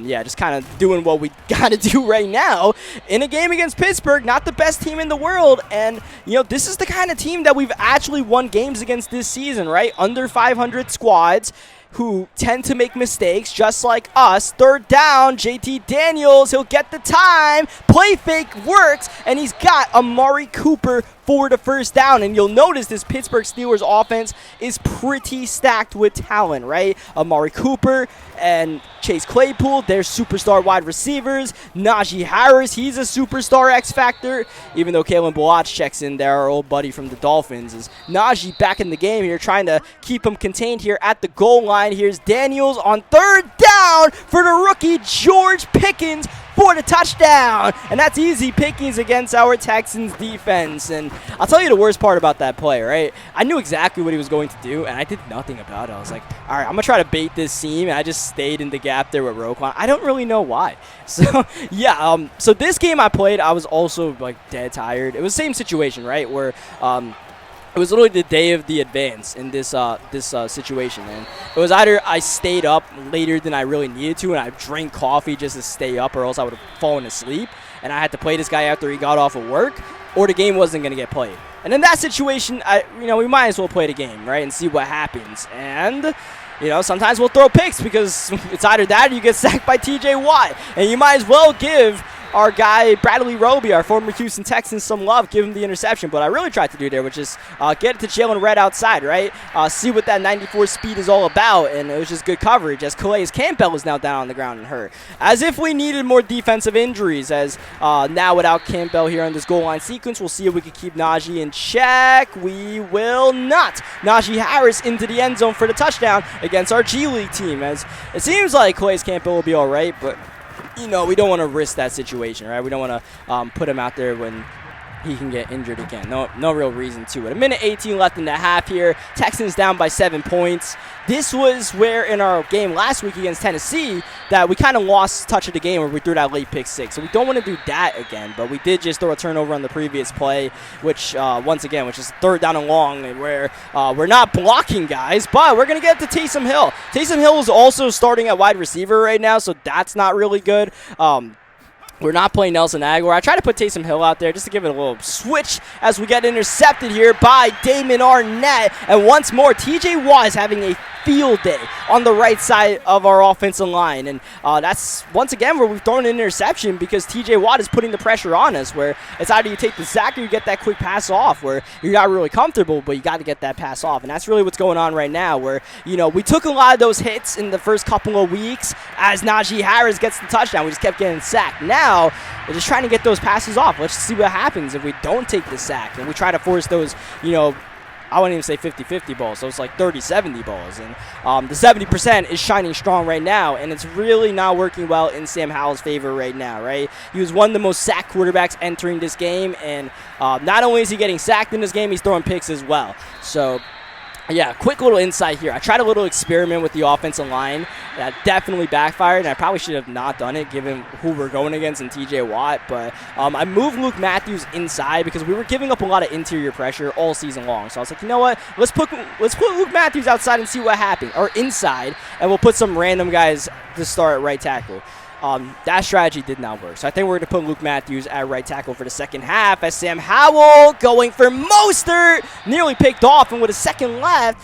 yeah, just kind of doing what we got to do right now in a game against Pittsburgh, not the best team in the world. And, you know, this is the kind of team that we've actually won games against this season, right? Under 500 squads who tend to make mistakes just like us. Third down, JT Daniels, he'll get the time. Play fake works, and he's got Amari Cooper for the first down. And you'll notice this Pittsburgh Steelers offense is pretty stacked with talent, right? Amari Cooper and Chase Claypool, they're superstar wide receivers. Najee Harris, he's a superstar X Factor. Even though Kalen Balazs checks in there, our old buddy from the Dolphins, is Najee back in the game here, trying to keep him contained here at the goal line. Here's Daniels on third down for the rookie George Pickens for the touchdown. And that's easy pickings against our Texans defense. And I'll tell you the worst part about that play, right? I knew exactly what he was going to do, and I did nothing about it. I was like, all right, I'm going to try to bait this seam, and I just stayed in the gap there with Roquan. I don't really know why. So, yeah, so this game I played, I was also, like, dead tired. It was the same situation, right, where it was literally the day of the advance in this situation, and it was either I stayed up later than I really needed to, and I drank coffee just to stay up, or else I would have fallen asleep, and I had to play this guy after he got off of work, or the game wasn't going to get played. And in that situation, we might as well play the game, right, and see what happens. And sometimes we'll throw picks because it's either that or you get sacked by TJ Watt, and you might as well give our guy Bradley Roby, our former Houston Texans, some love, give him the interception. But I really tried to do there, which is get it to Jalen Redd outside, right? See what that 94 speed is all about, and it was just good coverage as Calais Campbell is now down on the ground and hurt. As if we needed more defensive injuries, as now without Campbell here on this goal line sequence, we'll see if we can keep Najee in check. We will not. Najee Harris into the end zone for the touchdown against our G League team, as it seems like Calais Campbell will be all right, but we don't want to risk that situation, right? We don't want to put him out there when he can get injured again. No real reason to it. 1:18 left in the half here. Texans down by 7 points. This was where in our game last week against Tennessee that we kind of lost touch of the game where we threw that late pick six. So we don't want to do that again, but we did just throw a turnover on the previous play, which which is third down and long, where we're not blocking guys, but we're going to get to Taysom Hill. Taysom Hill is also starting at wide receiver right now, so that's not really good. We're not playing Nelson Aguilar. I try to put Taysom Hill out there just to give it a little switch as we get intercepted here by Damon Arnett. And once more, TJ Watt is having a field day on the right side of our offensive line. And that's, once again, where we've thrown an interception because TJ Watt is putting the pressure on us, where it's either you take the sack or you get that quick pass off where you're not really comfortable, but you got to get that pass off. And that's really what's going on right now, where, you know, we took a lot of those hits in the first couple of weeks as Najee Harris gets the touchdown. We just kept getting sacked. Now, we're just trying to get those passes off. Let's see what happens if we don't take the sack and we try to force those, you know, I wouldn't even say 50-50 balls, so it's like 30-70 balls. And the 70% is shining strong right now, and it's really not working well in Sam Howell's favor right now, right? He was one of the most sacked quarterbacks entering this game, and not only is he getting sacked in this game, he's throwing picks as well. So, yeah, quick little insight here. I tried a little experiment with the offensive line. That definitely backfired, and I probably should have not done it given who we're going against in TJ Watt. But I moved Luke Matthews inside because we were giving up a lot of interior pressure all season long. So I was like, you know what? Let's put Luke Matthews outside and see what happens, or inside, and we'll put some random guys to start at right tackle. That strategy did not work. So I think we're going to put Luke Matthews at right tackle for the second half as Sam Howell going for Mostert. Nearly picked off, and with a second left,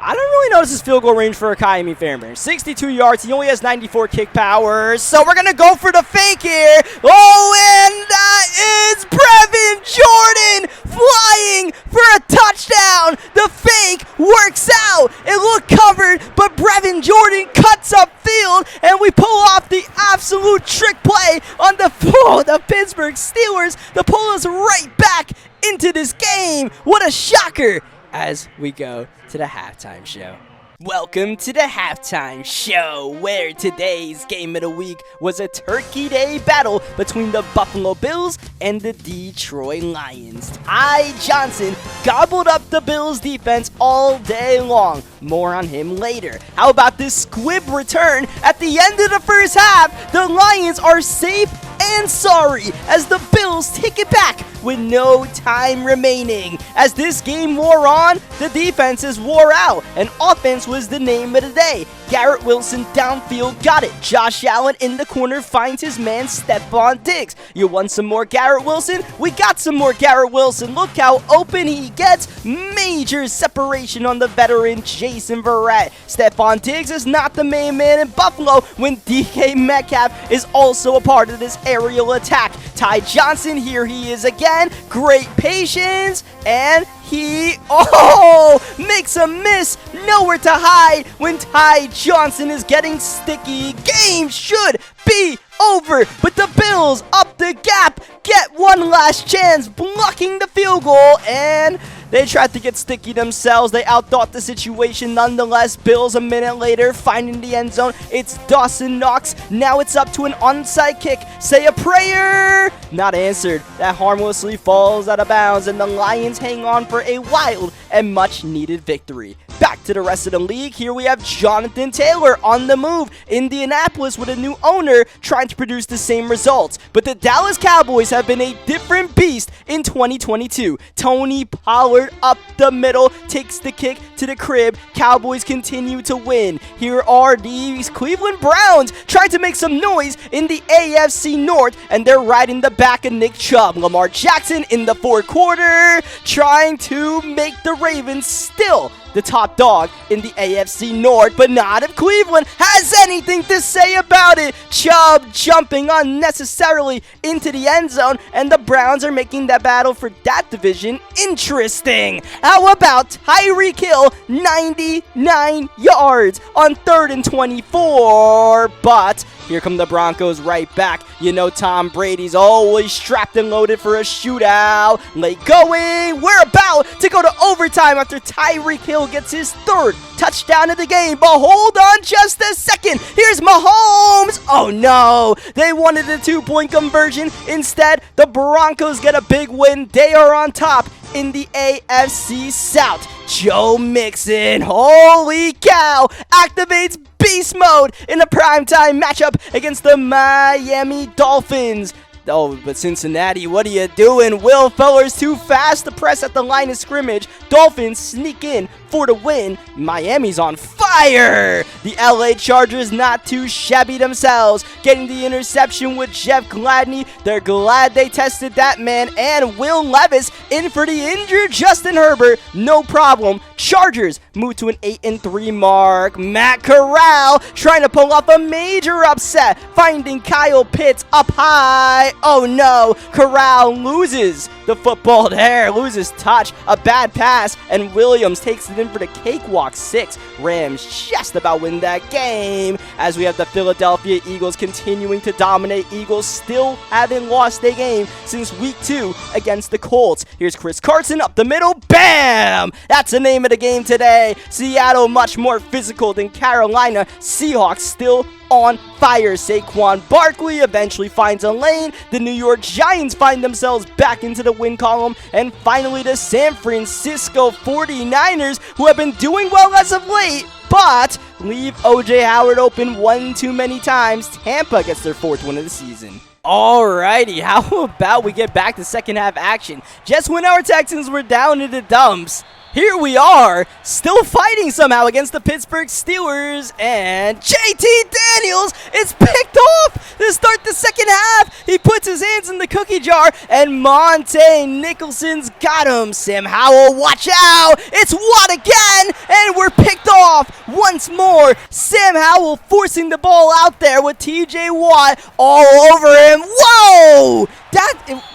I don't really notice his field goal range for Akaimi Fairbairn. 62 yards. He only has 94 kick power. So we're going to go for the fake here. Oh, and that is Brevin Jordan flying for a touchdown. The fake works out. It looked covered, but Brevin Jordan cuts upfield, and we pull off the absolute trick play on the Pittsburgh Steelers to pull us right back into this game. What a shocker as we go to the halftime show. Welcome to the halftime show, where today's game of the week was a Turkey Day battle between the Buffalo Bills and the Detroit Lions. Ty Johnson gobbled up the Bills defense all day long. More on him later. How about this squib return at the end of the first half? The Lions are safe and sorry as the Bills take it back with no time remaining. As this game wore on, the defenses wore out, and offense was the name of the day. Garrett Wilson downfield got it. Josh Allen in the corner finds his man Stephon Diggs. You want some more Garrett Wilson? We got some more Garrett Wilson. Look how open he gets. Major separation on the veteran Jason Verrett. Stephon Diggs is not the main man in Buffalo when DK Metcalf is also a part of this aerial attack. Ty Johnson, here he is again. Great patience, and he makes a miss. Nowhere to hide when Ty Johnson is getting sticky. Game should be over, but the Bills up the gap, get one last chance, blocking the field goal, and they tried to get sticky themselves. They outthought the situation nonetheless. Bills a minute later finding the end zone. It's Dawson Knox. Now it's up to an onside kick. Say a prayer. Not answered. That harmlessly falls out of bounds, and the Lions hang on for a wild and much needed victory. Back to the rest of the league. Here we have Jonathan Taylor on the move. Indianapolis with a new owner trying to produce the same results. But the Dallas Cowboys have been a different beast in 2022. Tony Pollard up the middle takes the kick to the crib. Cowboys continue to win. Here are these Cleveland Browns trying to make some noise in the AFC North, and they're right in the back of Nick Chubb. Lamar Jackson in the fourth quarter trying to make the Ravens still the top dog in the AFC North, but not if Cleveland has anything to say about it. Chubb jumping unnecessarily into the end zone, and the Browns are making that battle for that division interesting. How about Tyreek Hill, 99 yards on 3rd and 24, but here come the Broncos right back. You know Tom Brady's always strapped and loaded for a shootout. Late going. We're about to go to overtime after Tyreek Hill gets his 3rd touchdown of the game. But hold on just a second. Here's Mahomes. Oh no. They wanted a 2-point conversion. Instead, the Broncos get a big win. They are on top in the AFC South. Joe Mixon, holy cow, activates beast mode in a primetime matchup against the Miami Dolphins. Oh, but Cincinnati, what are you doing? Will Fuller's too fast to press at the line of scrimmage. Dolphins sneak in for the win. Miami's on fire. The LA Chargers not too shabby themselves, getting the interception with Jeff Gladney. They're glad they tested that man. And Will Levis in for the injured Justin Herbert. No problem. Chargers move to an 8-3 mark. Matt Corral trying to pull off a major upset, finding Kyle Pitts up high. Oh no, Corral loses the football there, loses touch, a bad pass, and Williams takes it in for the cakewalk 6. Rams just about win that game, as we have the Philadelphia Eagles continuing to dominate. Eagles still haven't lost a game since week 2 against the Colts. Here's Chris Carson up the middle, bam! That's the name of the game today. Seattle much more physical than Carolina. Seahawks still on fire. Saquon Barkley eventually finds a lane. The New York Giants find themselves back into the win column. And finally, the San Francisco 49ers, who have been doing well as of late, but leave O.J. Howard open one too many times. Tampa gets their 4th win of the season. Alrighty, how about we get back to second half action? Just when our Texans were down in the dumps, here we are, still fighting somehow against the Pittsburgh Steelers, and JT Daniels is picked off to start the second half. He puts his hands in the cookie jar, and Monte Nicholson's got him. Sam Howell, watch out! It's Watt again, and we're picked off once more. Sam Howell forcing the ball out there with TJ Watt all over him. Whoa!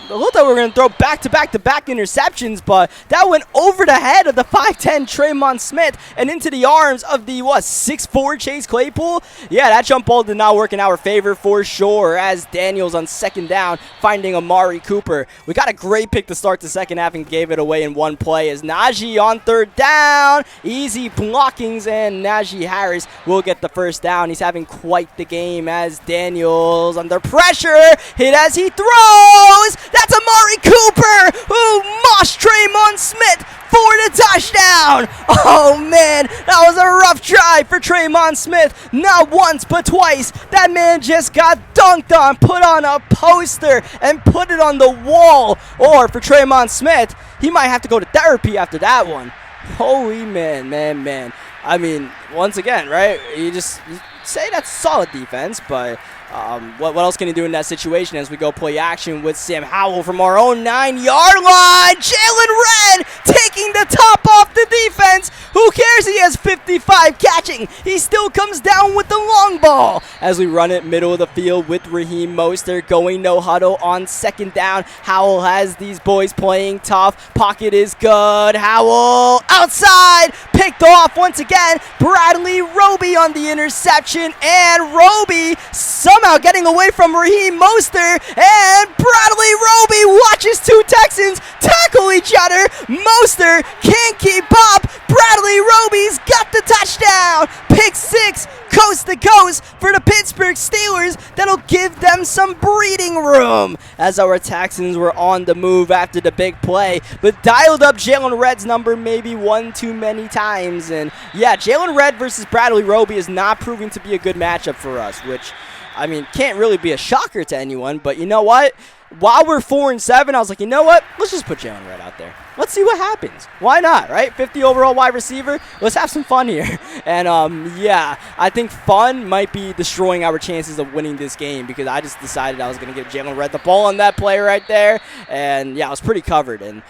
It looked like we were going to throw back-to-back interceptions, but that went over the head of the 5'10 Tremon Smith and into the arms of the, 6'4 Chase Claypool? Yeah, that jump ball did not work in our favor for sure, as Daniels on second down finding Amari Cooper. We got a great pick to start the second half and gave it away in one play as Najee on third down. Easy blockings, and Najee Harris will get the first down. He's having quite the game as Daniels under pressure, hit as he throws. That's Amari Cooper who moshed Tremon Smith for the touchdown. Oh man, that was a rough try for Tremon Smith. Not once but twice. That man just got dunked on, put on a poster, and put it on the wall. Or for Tremon Smith, he might have to go to therapy after that one. Holy man. I mean, once again, right? You say that's solid defense, but what else can he do in that situation as we go play action with Sam Howell from our own 9-yard line? Jalen Red taking the top off the defense. Who cares? He has 55 catching. He still comes down with the long ball as we run it middle of the field with Raheem Mostert going no huddle on second down. Howell has these boys playing tough. Pocket is good. Howell outside, picked off once again. Bradley Roby on the interception, and Roby somehow getting away from Raheem Mostert, and Bradley Roby watches two Texans tackle each other. Mostert can't keep up. Bradley Roby's got the touchdown. Pick 6, coast to coast for the Pittsburgh Steelers. That'll give them some breathing room as our Texans were on the move after the big play, but dialed up Jalen Red's number maybe one too many times. And yeah, Jalen Red versus Bradley Roby is not proving to be a good matchup for us, which, I mean, can't really be a shocker to anyone. But you know what? While we're 4-7, I was like, you know what? Let's just put Jalen Red out there. Let's see what happens. Why not, right? 50 overall wide receiver. Let's have some fun here. And, yeah, I think fun might be destroying our chances of winning this game, because I just decided I was going to give Jalen Red the ball on that play right there. And, yeah, I was pretty covered. And,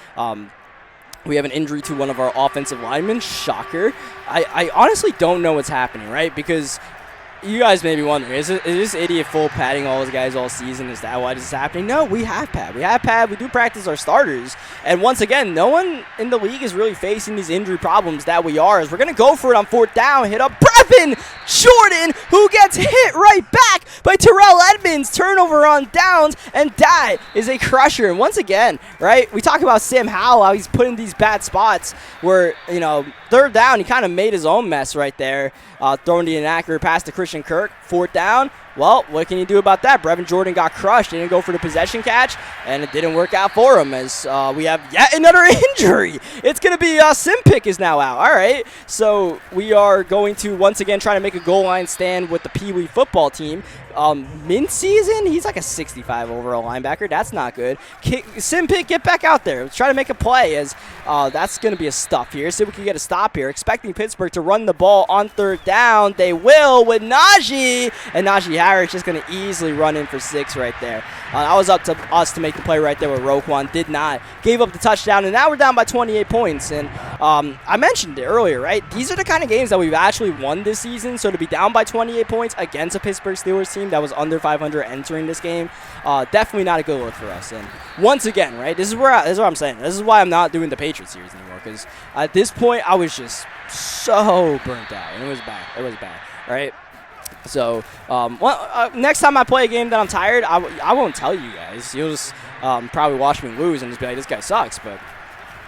we have an injury to one of our offensive linemen. Shocker. I honestly don't know what's happening, right? Because you guys may be wondering, is this idiot full padding all his guys all season? Is that why this is happening? No, we have pad. We do practice our starters. And once again, no one in the league is really facing these injury problems that we are. As we're going to go for it on fourth down, hit up Brevin Jordan, who gets hit right back by Terrell Edmonds. Turnover on downs, and that is a crusher. And once again, right, we talk about Sam Howell, how he's put in these bad spots where, you know, third down, he kind of made his own mess right there, throwing the inaccurate pass to Christian Kirk. Fourth down, Well, what can you do about that? Brevin Jordan got crushed, didn't go for the possession catch, and it didn't work out for him as we have yet another injury. It's going to be Simpic is now out. All right, so we are going to once again try to make a goal line stand with the Pee Wee football team. Mid-season, he's like a 65 overall linebacker. That's not good. Simpic, get back out there. Let's try to make a play as that's going to be a stuff here. See if we can get a stop here. Expecting Pittsburgh to run the ball on third down. They will with Najee. And Najee Harris just going to easily run in for 6 right there. That was up to us to make the play right there with Roquan. Did not. Gave up the touchdown, and now we're down by 28 points. And I mentioned it earlier, right? These are the kind of games that we've actually won this season. So to be down by 28 points against a Pittsburgh Steelers team that was under 500 entering this game, definitely not a good look for us. And once again, right, this is what I'm saying. This is why I'm not doing the Patriots series anymore, because at this point I was just so burnt out, and it was bad. It was bad, right? So next time I play a game that I'm tired, I won't tell you guys. You'll just probably watch me lose and just be like, this guy sucks. But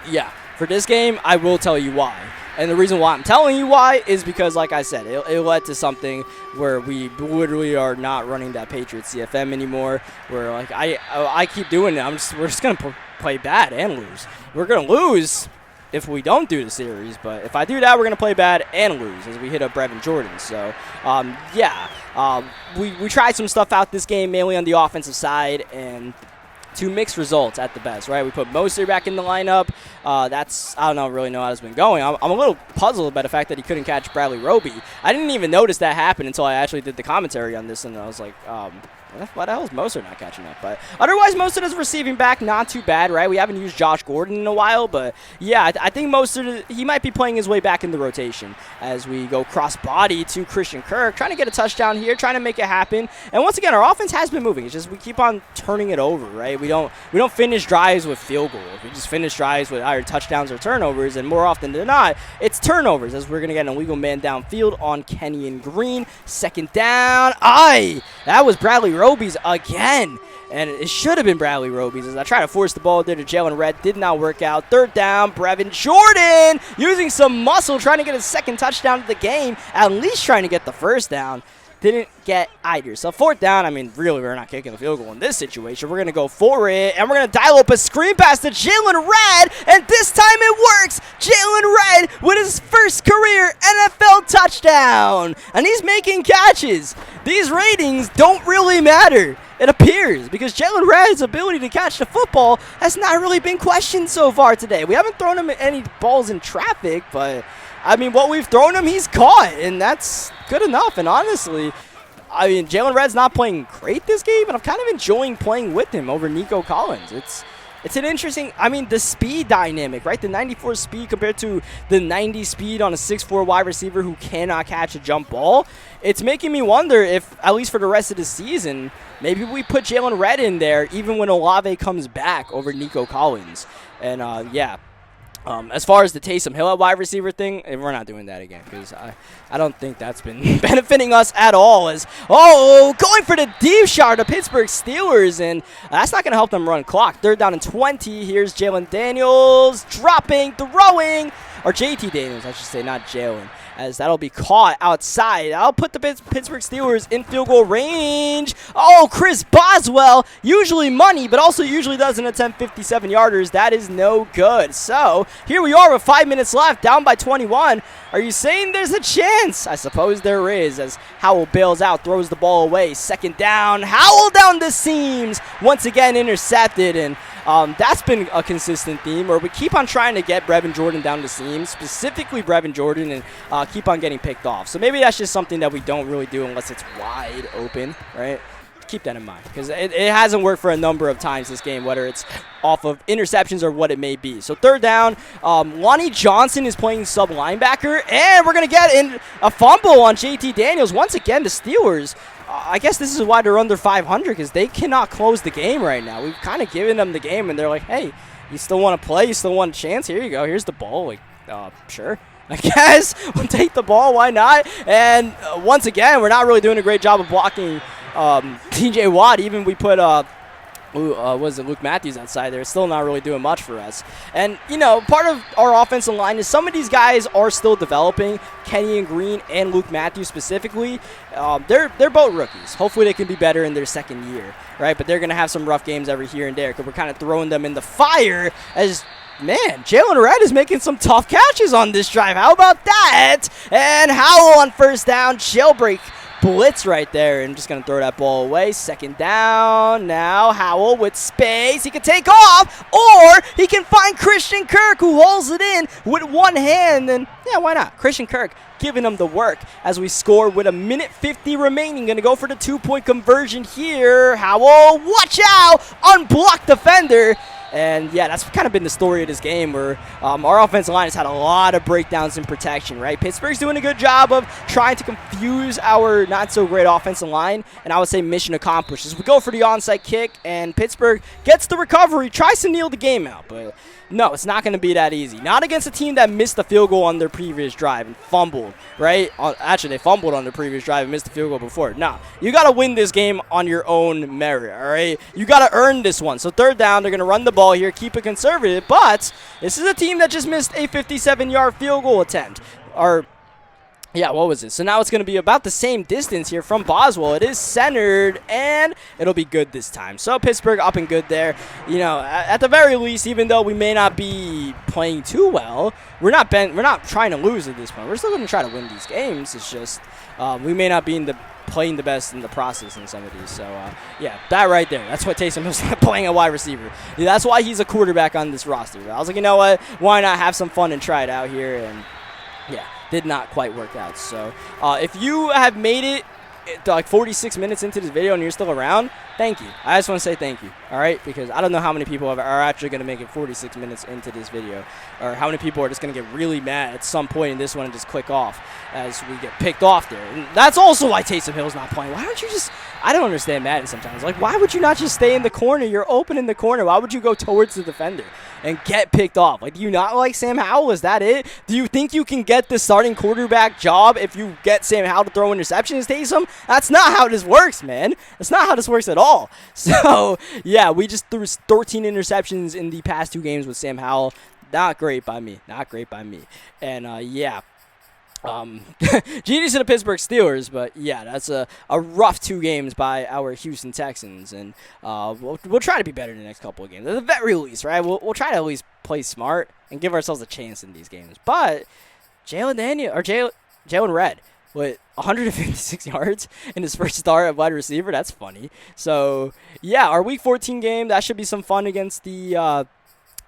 yeah, for this game, I will tell you why. And the reason why I'm telling you why is because, like I said, it led to something where we literally are not running that Patriots CFM anymore. Where like I keep doing it. We're just gonna play bad and lose. We're gonna lose if we don't do the series, but if I do that, we're going to play bad and lose as we hit up Brevin Jordan. So, we tried some stuff out this game, mainly on the offensive side, and two mixed results at the best, right? We put Moser back in the lineup. I don't really know how it's been going. I'm a little puzzled by the fact that he couldn't catch Bradley Roby. I didn't even notice that happen until I actually did the commentary on this, and I was like, why the hell is Moser not catching up? But otherwise, Moser is receiving back, not too bad, right? We haven't used Josh Gordon in a while, but yeah, I think Moser, he might be playing his way back in the rotation as we go cross-body to Christian Kirk, trying to get a touchdown here, trying to make it happen. And once again, our offense has been moving. It's just we keep on turning it over, right? We don't finish drives with field goals. We just finish drives with either touchdowns or turnovers, and more often than not, it's turnovers as we're going to get an illegal man downfield on Kenyon Green. Second down. That was Bradley Roby's again, and it should have been Bradley Roby's as I try to force the ball there to Jalen Redd. Did not work out. Third down, Brevin Jordan using some muscle, trying to get his second touchdown of the game, at least trying to get the first down. Didn't get either. So fourth down, I mean, really, we're not kicking the field goal in this situation. We're going to go for it, and we're going to dial up a screen pass to Jalen Redd, and this time it works. Jalen Redd with his first career NFL touchdown, and he's making catches. These ratings don't really matter, it appears, because Jalen Redd's ability to catch the football has not really been questioned so far today. We haven't thrown him any balls in traffic, but I mean, what we've thrown him, he's caught, and that's good enough. And honestly, I mean, Jalen Redd's not playing great this game, but I'm kind of enjoying playing with him over Nico Collins. It's an interesting, I mean, the speed dynamic, right? The 94 speed compared to the 90 speed on a 6'4" wide receiver who cannot catch a jump ball. It's making me wonder if, at least for the rest of the season, maybe we put Jalen Redd in there even when Olave comes back over Nico Collins. And, as far as the Taysom Hill at wide receiver thing, we're not doing that again because I don't think that's been benefiting us at all. Going for the deep shot, the Pittsburgh Steelers, and that's not going to help them run clock. Third down and 20. Here's Jalen Daniels dropping, throwing, or JT Daniels, I should say, not Jalen, as that'll be caught outside. I'll put the Pittsburgh Steelers in field goal range. Chris Boswell, usually money, but also usually doesn't attempt 57-yarders. That is no good. So here we are with 5 minutes left, down by 21. Are you saying there's a chance? I suppose there is, as Howell bails out, throws the ball away. Second down, Howell down the seams. Once again intercepted, and that's been a consistent theme where we keep on trying to get Brevin Jordan down the seams, specifically Brevin Jordan, and keep on getting picked off. So maybe that's just something that we don't really do unless it's wide open, right? Keep that in mind because it hasn't worked for a number of times this game, whether it's off of interceptions or what it may be. So third down, Lonnie Johnson is playing sub linebacker, and we're going to get in a fumble on JT Daniels. Once again, the Steelers, I guess this is why they're under 500 because they cannot close the game right now. We've kind of given them the game, and they're like, hey, you still want to play? You still want a chance? Here you go. Here's the ball. Like, sure. I guess we'll take the ball. Why not? And once again, we're not really doing a great job of blocking TJ Watt. Even we put was it Luke Matthews outside there? Still not really doing much for us. And, part of our offensive line is some of these guys are still developing. Kenny and Green and Luke Matthews specifically, they're both rookies. Hopefully they can be better in their second year, right? But they're going to have some rough games every here and there because we're kind of throwing them in the fire as, man, Jalen Red is making some tough catches on this drive. How about that? And Howell on first down, jailbreak blitz right there, and just going to throw that ball away. Second down. Now Howell with space. He can take off, or he can find Christian Kirk, who holds it in with one hand. And, yeah, why not? Christian Kirk giving him the work as we score with 1:50 remaining. Going to go for the 2-point conversion here. Howell, watch out! Unblocked defender. And, yeah, that's kind of been the story of this game where our offensive line has had a lot of breakdowns in protection, right? Pittsburgh's doing a good job of trying to confuse our not-so-great offensive line, and I would say mission accomplished. As we go for the onside kick, and Pittsburgh gets the recovery, tries to kneel the game out, but no, it's not going to be that easy. Not against a team that missed the field goal on their previous drive and fumbled, right? Actually, they fumbled on their previous drive and missed the field goal before. No, you got to win this game on your own merit, all right? You got to earn this one. So third down, they're going to run the ball here, keep it conservative, but this is a team that just missed a 57-yard field goal attempt. Yeah, what was it? So now it's going to be about the same distance here from Boswell. It is centered, and it'll be good this time. So Pittsburgh up and good there. At the very least, even though we may not be playing too well, we're not trying to lose at this point. We're still going to try to win these games. It's just we may not be playing the best in the process in some of these. So, yeah, that right there. That's what Taysom Hill's not playing a wide receiver. Yeah, that's why he's a quarterback on this roster. I was like, you know what? Why not have some fun and try it out here? And, yeah, did not quite work out. So, if you have made it to like 46 minutes into this video and you're still around, thank you. I just want to say thank you, all right? Because I don't know how many people are actually going to make it 46 minutes into this video, or how many people are just going to get really mad at some point in this one and just click off as we get picked off there. And that's also why Taysom Hill's not playing. Why don't you just – I don't understand Madden sometimes. Like, why would you not just stay in the corner? You're open in the corner. Why would you go towards the defender and get picked off? Like, do you not like Sam Howell? Is that it? Do you think you can get the starting quarterback job if you get Sam Howell to throw interceptions, Taysom? That's not how this works, man. That's not how this works at all. So, yeah, we just threw 13 interceptions in the past 2 games with Sam Howell. Not great by me. Not great by me. And, yeah. GG's to the Pittsburgh Steelers, but yeah, that's a rough 2 games by our Houston Texans, and we'll try to be better in the next couple of games. At the very least, right? We'll try to at least play smart and give ourselves a chance in these games. But Jalen Red with 156 yards in his first start at wide receiver, that's funny. So yeah, our Week 14 game, that should be some fun against the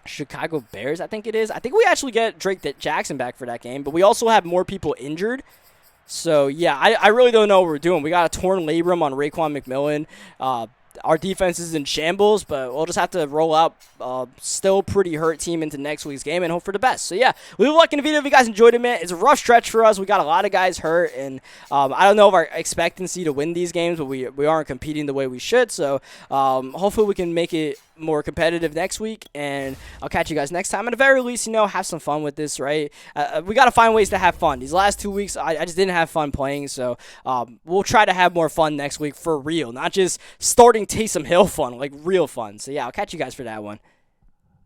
Chicago Bears, I think it is. I think we actually get Drake Jackson back for that game, but we also have more people injured. So, yeah, I really don't know what we're doing. We got a torn labrum on Raekwon McMillan. Our defense is in shambles, but we'll just have to roll out still pretty hurt team into next week's game and hope for the best. So, yeah, leave a like in the video if you guys enjoyed it, man. It's a rough stretch for us. We got a lot of guys hurt, and I don't know of our expectancy to win these games, but we aren't competing the way we should. So, hopefully we can make it more competitive next week, and I'll catch you guys next time. At the very least, have some fun with this, right? We got to find ways to have fun. These last 2 weeks, I just didn't have fun playing, so we'll try to have more fun next week for real, not just starting Taysom Hill fun, like real fun. So, yeah, I'll catch you guys for that one.